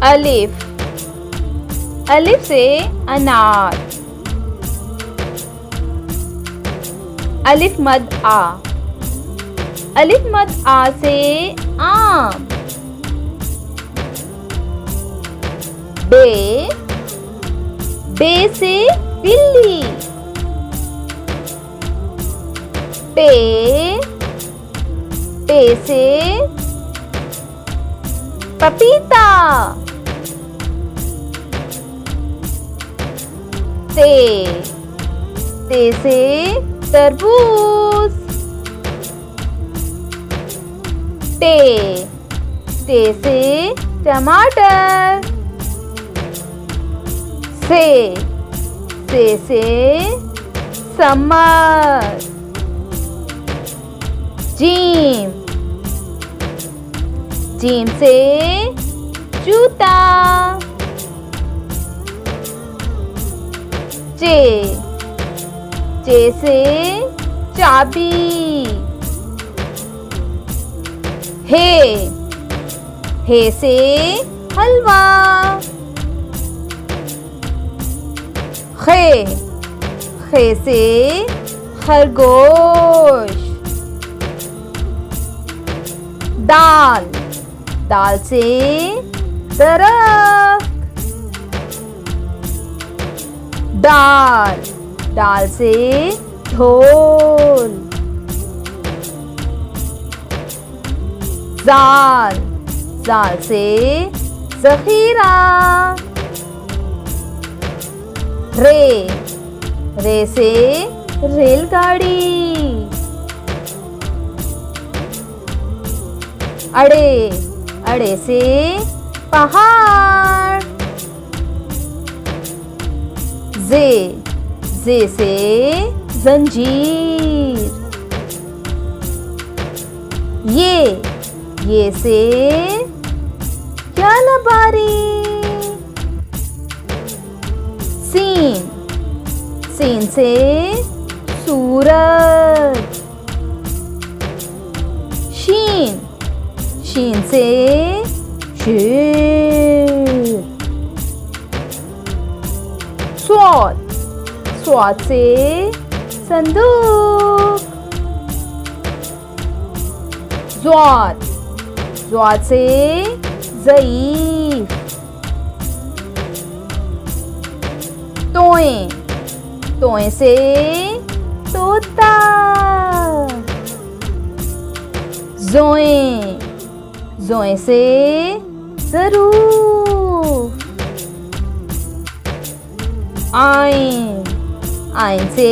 अलिफ, अलिफ से अनार। अलिफ मद आ, अलिफ मद आ से आम। बे, बे से बिल्ली। पे, पे से पपीता। ते, ते से तरबूज। ते, ते से टमाटर। से समर। जीम, जीम से जूता। चे, चे से चाबी। हे से हलवा। खे से खरगोश। दाल, दाल से दरख्त। दाल, दाल से ढोल। जाल, जाल से ज़ख़ीरा। रे से रेलगाड़ी। अड़े से पहाड़। जे से जंजीर। ये से क्या लबारी। सीन से सूरज। शीन से शेर। स्वाद से संदूक। ज़्वाद से ज़ईफ। तोए से तोता। जोए से ज़रूर। आइन से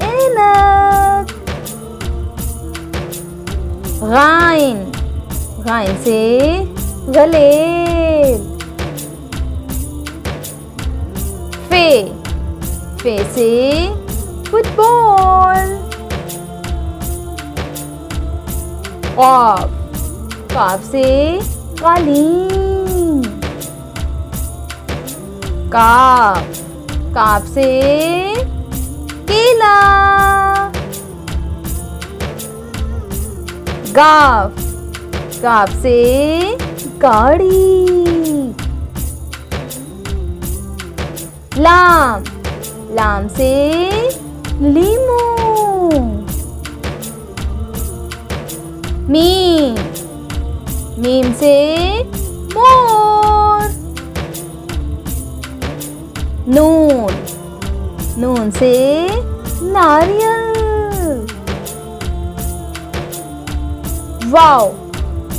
ऐनक। गाइन से गलेल। फे से फुटबॉल। काफ से कालीन। काफ से केला। गाफ से गाड़ी। लाम से लीमू। मीम से मोर। नून से नारियल।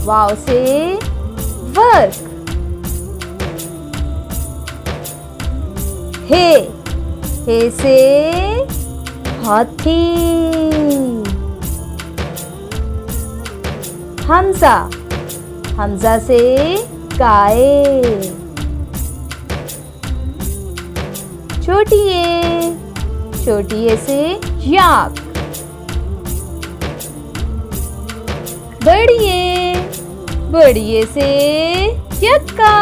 वाव से वर्क। हे से हाथी। हमजा से गाय। छोटी ए से याक। बड़ी ए से यक्का।